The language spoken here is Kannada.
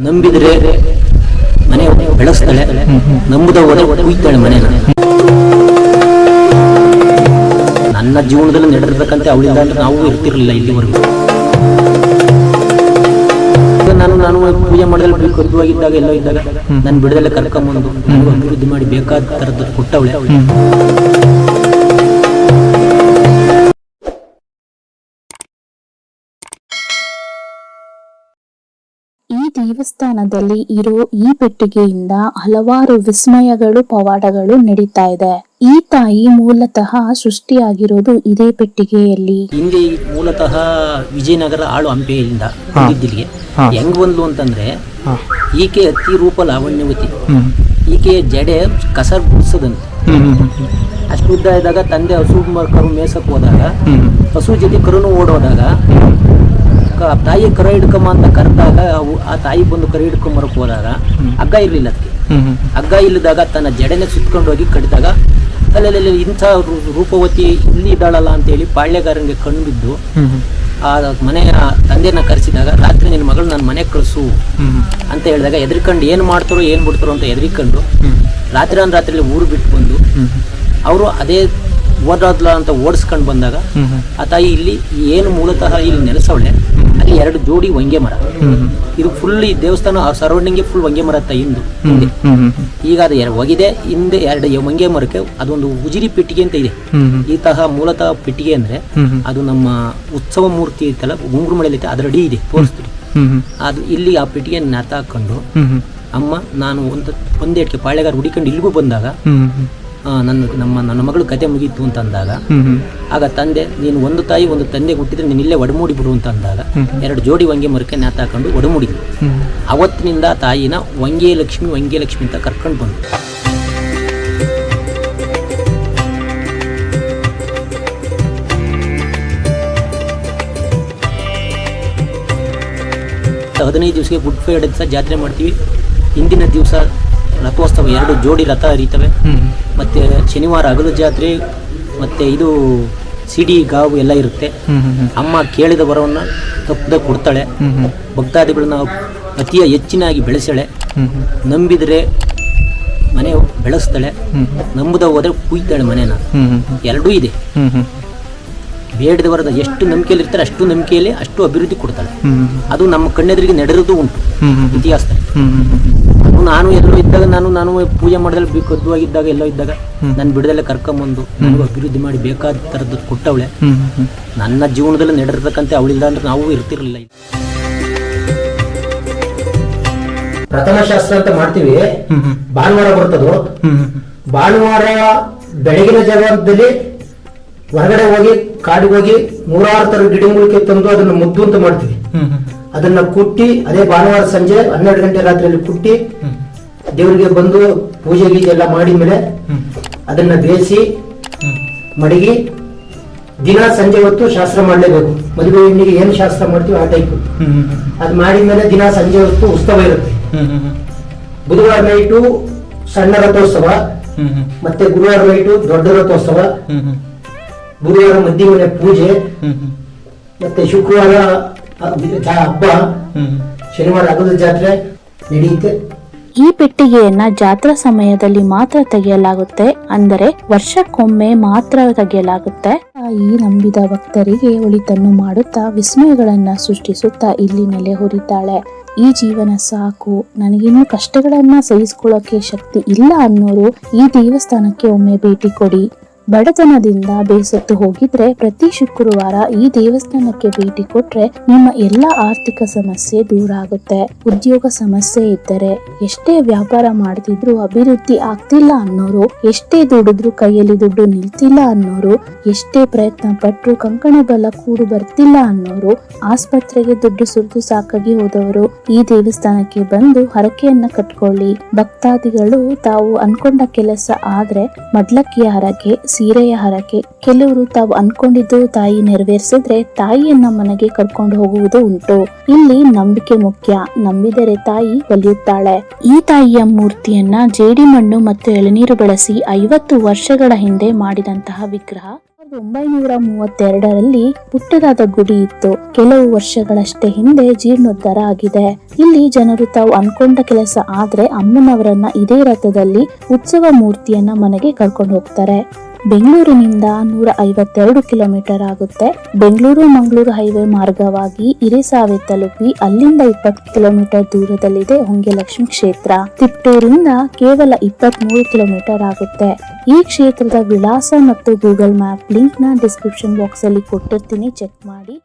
ನಂಬಿದ್ರೆ ಮನೆ ಬೆಳೆಸ್ತಾಳೆ, ನಂಬುದ ಹೋದ್ರೆ ಕುಯ್ತಾಳೆ ಮನೆನ. ನನ್ನ ಜೀವನದಲ್ಲಿ ನಡೆದಿರ್ತಕ್ಕಂಥ ಅವಳಿಂದ ಅಂದ್ರೆ ನಾವು ಇರ್ತಿರ್ಲಿಲ್ಲ ಇಲ್ಲಿವರೆಗೂ. ನಾನು ಪೂಜೆ ಮಾಡಿದ್ರೆ ಕದ್ದುವಾಗಿದ್ದಾಗ ಎಲ್ಲೋ ಇದ್ದಾಗ ನನ್ನ ಬಿಡದಲ್ಲೇ ಕರ್ಕೊಂಬಂದು ನನಗೂ ಅಭಿವೃದ್ಧಿ ಮಾಡಿ ಬೇಕಾದ ಥರದ್ದು ಕೊಟ್ಟವಳೆ. ಈ ದೇವಸ್ಥಾನದಲ್ಲಿ ಇರೋ ಈ ಪೆಟ್ಟಿಗೆಯಿಂದ ಹಲವಾರು ವಿಸ್ಮಯಗಳು ಪವಾಡಗಳು ನಡೀತಾ ಇದೆ. ಈ ತಾಯಿ ಮೂಲತಃ ಸೃಷ್ಟಿಯಾಗಿರೋದು ಇದೇ ಪೆಟ್ಟಿಗೆಯಲ್ಲಿ. ಹಿಂದೆ ಮೂಲತಃ ವಿಜಯನಗರ ಆಳು ಹಂಪೆಯಿಂದ ಬಂದಿದ್ದಿಲ್ಲಿಗೆ ಹೆಂಗ್ ಬಂದ್ಲು ಅಂತಂದ್ರೆ, ಈಕೆ ಅತಿ ರೂಪ ಲಾವಣ್ಯವತಿ. ಈಕೆ ಜಡೆ ಕಸರ್ ಗುಡ್ಸದಂತೆ. ಅಷ್ಟು ಉದ್ದ ಇದ್ದಾಗ ತಂದೆ ಹಸು ಕರು ಮೇಸಕ್ ಹೋದಾಗ ಹಸು ಜೊತೆ ಕರುನು ಓಡೋದಾಗ ತಾಯಿ ಕರ ಹಿಡ್ಕೊಂಬ ಅಂತ ಕರೆದಾಗ ಆ ತಾಯಿ ಬಂದು ಕರ ಹಿಡ್ಕೊಂಬರಕ್ ಹೋದಾಗ ಹಗ್ಗ ಇರ್ಲಿಲ್ಲ ಅದಕ್ಕೆ. ಹಗ್ಗ ಇಲ್ಲದಾಗ ತನ್ನ ಜಡೆನೆ ಸುತ್ಕೊಂಡು ಹೋಗಿ ಕಡಿದಾಗ ಅಲ್ಲೆಲ್ಲ ಇಂಥ ರೂಪವತಿ ಇಲ್ಲಿ ಇದ್ದಾಳಲ್ಲ ಅಂತೇಳಿ ಪಾಳ್ಯಗಾರನಿಗೆ ಕಣ್ಣು ಬಿದ್ದು ಆ ಮನೆಯ ತಂದೆನ ಕರೆಸಿದಾಗ, ರಾತ್ರಿ ನಿನ್ನ ಮಗಳು ನನ್ನ ಮನೆಗೆ ಕಳಿಸು ಅಂತ ಹೇಳಿದಾಗ ಎದ್ರಿಕೊಂಡು ಏನು ಮಾಡ್ತಾರೋ ಏನು ಬಿಡ್ತಾರೋ ಅಂತ ಎದ್ರಿಕೊಂಡು ರಾತ್ರಿ ಊರು ಬಿಟ್ಟು ಬಂದು ಅವರು ಅದೇ ಓದಾದ್ಲ ಅಂತ ಓಡಿಸ್ಕೊಂಡು ಬಂದಾಗ ಆ ತಾಯಿ ಇಲ್ಲಿ ಏನು ಮೂಲತಃ ಇಲ್ಲಿ ನೆಲೆಸವಳೆ. ಅಲ್ಲಿ 2 ಜೋಡಿ ವಂಗೆ ಮರ. ಇದು ಫುಲ್ ಈ ದೇವಸ್ಥಾನ ಸರೌಂಡಿಂಗ್ ಫುಲ್ ವಂಗೆ ಮರ ಹಿಂದೆ. ಈಗ ಅದು ಒಗಿದೆ. ಹಿಂದೆ 2 ವಂಗೆ ಮರಕ್ಕೆ ಅದೊಂದು ಉಜಿರಿ ಪೆಟ್ಟಿಗೆ ಅಂತ ಇದೆ. ಈ ತಹ ಮೂಲತಃ ಪೆಟ್ಟಿಗೆ ಅಂದ್ರೆ ಅದು ನಮ್ಮ ಉತ್ಸವ ಮೂರ್ತಿ ಐತಲ್ಲ, ಗುಂಗುರು ಮಳೆಯಲ್ಲಿ ಅದರ ಅಡಿ ಇದೆ, ತೋರಿಸ್ತೀವಿ. ಅದು ಇಲ್ಲಿ ಆ ಪೆಟ್ಟಿಗೆ ನೇತಾಕೊಂಡು ಅಮ್ಮ ನಾನು ಒಂದೇಟ್ಗೆ ಪಾಳೆಗಾರ ಹುಡಿಕೊಂಡು ಇಲ್ಲಿಗೂ ಬಂದಾಗ ನನ್ನ ಮಗಳು ಕತೆ ಮುಗೀತು ಅಂತ ಅಂದಾಗ, ಆಗ ತಂದೆ ನೀನು ಒಂದು ತಾಯಿ ಒಂದು ತಂದೆ ಹುಟ್ಟಿದ್ರೆ ನೀನು ಇಲ್ಲೇ ಒಡಮೂಡಿ ಬಿಡು ಅಂತ ಅಂದಾಗ 2 ಜೋಡಿ ವಂಗೆ ಮರಕ್ಕೆ ನೇತಾಕೊಂಡು ಒಡಮೂಡಿದ್ವಿ. ಅವತ್ತಿನಿಂದ ತಾಯಿನ ವಂಗೆ ಲಕ್ಷ್ಮಿ ಅಂತ ಕರ್ಕೊಂಡು ಬಂದು ಹದಿನೈದು ದಿವಸಕ್ಕೆ ಗುಡ್ ಫ್ರೈಡೆ ದಿವಸ ಜಾತ್ರೆ ಮಾಡ್ತೀವಿ. ಹಿಂದಿನ ದಿವಸ ರಥೋತ್ಸವ, 2 ಜೋಡಿ ರಥ ಹರಿತವೆ. ಮತ್ತೆ ಶನಿವಾರ ಹಗಲು ಜಾತ್ರೆ, ಮತ್ತೆ ಇದು ಸಿಡಿ ಗಾವು ಎಲ್ಲ ಇರುತ್ತೆ. ಅಮ್ಮ ಕೇಳಿದ ವರವನ್ನ ತಪ್ಪದೆ ಕೊಡ್ತಾಳೆ. ಭಕ್ತಾದಿಗಳನ್ನ ಅತಿ ಹೆಚ್ಚಿನಾಗಿ ಬೆಳೆಸಳೆ. ನಂಬಿದ್ರೆ ಮನೆ ಬೆಳೆಸ್ತಾಳೆ, ನಂಬುದ ಹೋದ್ರೆ ಕುಯ್ತಾಳೆ ಮನೆನ. ಎರಡೂ ಇದೆ. ಬೇಡದವರದ ಎಷ್ಟು ನಂಬಿಕೆಯಲ್ಲಿ ಇರ್ತಾರೆ ಅಷ್ಟು ನಂಬಿಕೆಯಲ್ಲಿ ಅಷ್ಟು ಅಭಿವೃದ್ಧಿ ಕೊಡ್ತಾಳೆ. ಅದು ನಮ್ಮ ಕಣ್ಣೆದುರಿಗೆ ನಡೆರೋದು ಉಂಟು ಇತಿಹಾಸದಲ್ಲಿ. ನಾನು ಎಲ್ಲೋ ಇದ್ದಾಗ ನಾನು ಪೂಜೆ ಮಾಡಿದ್ರೆ ಕದ್ದುವಾಗಿದ್ದಾಗ ಎಲ್ಲೋ ಇದ್ದಾಗ ನನ್ನ ಬಿಡದಲ್ಲೇ ಕರ್ಕೊಂಬಂದು ನನಗೂ ಅಭಿವೃದ್ಧಿ ಮಾಡಿ ಬೇಕಾದ ಥರದ್ದು ಕೊಟ್ಟವಳೆ. ನನ್ನ ಜೀವನದಲ್ಲಿ ನಡೆದಿರ್ತಕ್ಕಂಥ ಅವಳಿಲ್ಲ ಅಂದ್ರೆ ನಾವು ಇರ್ತಿರ್ಲಿಲ್ಲ. ಪ್ರಥಮ ಶಾಸ್ತ್ರ ಅಂತ ಮಾಡ್ತೀವಿ. ಭಾನುವಾರ ಬರ್ತದೋ, ಭಾನುವಾರ ಬೆಳಗಿನ ಜಾವದಲ್ಲಿ ಹೊರಗಡೆ ಹೋಗಿ ಕಾಡಿಗೆ ಹೋಗಿ 106 ಥರ ಗಿಡಮೂಲಿಕೆ ತಂದು ಅದನ್ನ ಮುದ್ದು ಅಂತ ಮಾಡ್ತೀವಿ. ಅದನ್ನ ಕುಟ್ಟಿ ಅದೇ ಭಾನುವಾರ ಸಂಜೆ 12 ಗಂಟೆ ರಾತ್ರಿಯಲ್ಲಿ ಕುಟ್ಟಿ ದೇವರಿಗೆ ಬಂದು ಪೂಜೆ ಗೀಜೆ ಎಲ್ಲ ಮಾಡಿದ್ಮೇಲೆ ಅದನ್ನ ಬೇಯಿಸಿ ಮಡಗಿ ದಿನ ಸಂಜೆ ಹೊತ್ತು ಶಾಸ್ತ್ರ ಮಾಡ್ಲೇಬೇಕು. ಮದುವೆ ಹೆಣ್ಣಿಗೆ ಏನ್ ಶಾಸ್ತ್ರ ಮಾಡ್ತೀವಿ ಆ ಟೈಪ್ ಅದ್ ಮಾಡಿದ್ಮೇಲೆ ದಿನ ಸಂಜೆ ಹೊತ್ತು ಉತ್ಸವ ಇರುತ್ತೆ. ಬುಧವಾರ ನೈಟು ಸಣ್ಣ ರಥೋತ್ಸವ, ಮತ್ತೆ ಗುರುವಾರ ನೈಟು ದೊಡ್ಡ ರಥೋತ್ಸವ, ಗುರುವಾರ ಮಧ್ಯಮನೆ ಪೂಜೆ, ಮತ್ತೆ ಶುಕ್ರವಾರ ಹಬ್ಬ, ಶನಿವಾರ ಹಬ್ಬದ ಜಾತ್ರೆ ನಡೆಯುತ್ತೆ. ಈ ಪೆಟ್ಟಿಗೆಯನ್ನ ಜಾತ್ರಾ ಸಮಯದಲ್ಲಿ ಮಾತ್ರ ತೆಗೆಯಲಾಗುತ್ತೆ, ಅಂದರೆ ವರ್ಷಕ್ಕೊಮ್ಮೆ ಮಾತ್ರ ತೆಗೆಯಲಾಗುತ್ತೆ. ಈ ನಂಬಿದ ಭಕ್ತರಿಗೆ ಒಳಿತನ್ನು ಮಾಡುತ್ತಾ ವಿಸ್ಮಯಗಳನ್ನ ಸೃಷ್ಟಿಸುತ್ತಾ ಇಲ್ಲಿ ನೆಲೆ ಹೊರಿತಾಳೆ. ಈ ಜೀವನ ಸಾಕು, ನನಗಿನ್ನೂ ಕಷ್ಟಗಳನ್ನ ಸಹಿಸಿಕೊಳ್ಳೋಕೆ ಶಕ್ತಿ ಇಲ್ಲ ಅನ್ನೋರು ಈ ದೇವಸ್ಥಾನಕ್ಕೆ ಒಮ್ಮೆ ಭೇಟಿ ಕೊಡಿ. ಬಡತನದಿಂದ ಬೇಸತ್ತು ಹೋಗಿದ್ರೆ ಪ್ರತಿ ಶುಕ್ರವಾರ ಈ ದೇವಸ್ಥಾನಕ್ಕೆ ಭೇಟಿ ಕೊಟ್ರೆ ನಿಮ್ಮ ಎಲ್ಲ ಆರ್ಥಿಕ ಸಮಸ್ಯೆ ದೂರ ಆಗುತ್ತೆ. ಉದ್ಯೋಗ ಸಮಸ್ಯೆ ಇದ್ದರೆ, ಎಷ್ಟೇ ವ್ಯಾಪಾರ ಮಾಡ್ತಿದ್ರು ಅಭಿವೃದ್ಧಿ ಆಗ್ತಿಲ್ಲ ಅನ್ನೋರು, ಎಷ್ಟೇ ದುಡಿದ್ರು ಕೈಯಲ್ಲಿ ದುಡ್ಡು ನಿಲ್ತಿಲ್ಲ ಅನ್ನೋರು, ಎಷ್ಟೇ ಪ್ರಯತ್ನ ಪಟ್ರು ಕಂಕಣ ಬಲ ಕೂಡು ಬರ್ತಿಲ್ಲ ಅನ್ನೋರು, ಆಸ್ಪತ್ರೆಗೆ ದುಡ್ಡು ಸುರಿದು ಸಾಕಾಗಿ ಹೋದವರು ಈ ದೇವಸ್ಥಾನಕ್ಕೆ ಬಂದು ಹರಕೆಯನ್ನ ಕಟ್ಕೊಳ್ಳಿ. ಭಕ್ತಾದಿಗಳು ತಾವು ಅನ್ಕೊಂಡ ಕೆಲಸ ಆದ್ರೆ ಮಡ್ಲಕ್ಕಿಯ ಹರಕೆ, ಸೀರೆಯ ಹರಕೆ, ಕೆಲವರು ತಾವು ಅನ್ಕೊಂಡಿದ್ದು ತಾಯಿ ನೆರವೇರಿಸಿದ್ರೆ ತಾಯಿಯನ್ನ ಮನೆಗೆ ಕರ್ಕೊಂಡು ಹೋಗುವುದು ಉಂಟು. ಇಲ್ಲಿ ನಂಬಿಕೆ ಮುಖ್ಯ. ನಂಬಿದರೆ ತಾಯಿ ಒಲಿಯುತ್ತಾಳೆ. ಈ ತಾಯಿಯ ಮೂರ್ತಿಯನ್ನ ಜೇಡಿ ಮಣ್ಣು ಮತ್ತು ಎಳನೀರು ಬಳಸಿ 50 ವರ್ಷಗಳ ಹಿಂದೆ ಮಾಡಿದಂತಹ ವಿಗ್ರಹ 1932ರಲ್ಲಿ ಪುಟ್ಟದಾದ ಗುಡಿ ಇತ್ತು. ಕೆಲವು ವರ್ಷಗಳಷ್ಟೇ ಹಿಂದೆ ಜೀರ್ಣೋದ್ಧಾರ ಆಗಿದೆ. ಇಲ್ಲಿ ಜನರು ತಾವು ಅನ್ಕೊಂಡ ಕೆಲಸ ಆದ್ರೆ ಅಮ್ಮನವರನ್ನ ಇದೇ ರಥದಲ್ಲಿ ಉತ್ಸವ ಮೂರ್ತಿಯನ್ನ ಮನೆಗೆ ಕರ್ಕೊಂಡು ಹೋಗ್ತಾರೆ. ಬೆಂಗಳೂರಿನಿಂದ 152 ಕಿಲೋಮೀಟರ್ ಆಗುತ್ತೆ. ಬೆಂಗಳೂರು ಮಂಗಳೂರು ಹೈವೇ ಮಾರ್ಗವಾಗಿ ಹಿರಿಸಾವೆ ತಲುಪಿ ಅಲ್ಲಿಂದ 20 ಕಿಲೋಮೀಟರ್ ದೂರದಲ್ಲಿದೆ ಹೊಂಗೆಲಕ್ಷ್ಮಿ ಕ್ಷೇತ್ರ. ತಿಪ್ಟೂರಿಂದ ಕೇವಲ 23 ಕಿಲೋಮೀಟರ್ ಆಗುತ್ತೆ. ಈ ಕ್ಷೇತ್ರದ ವಿಳಾಸ ಮತ್ತು ಗೂಗಲ್ ಮ್ಯಾಪ್ ಲಿಂಕ್ ನ ಡಿಸ್ಕ್ರಿಪ್ಷನ್ ಬಾಕ್ಸ್ ಅಲ್ಲಿ ಕೊಟ್ಟಿರ್ತೀನಿ, ಚೆಕ್ ಮಾಡಿ.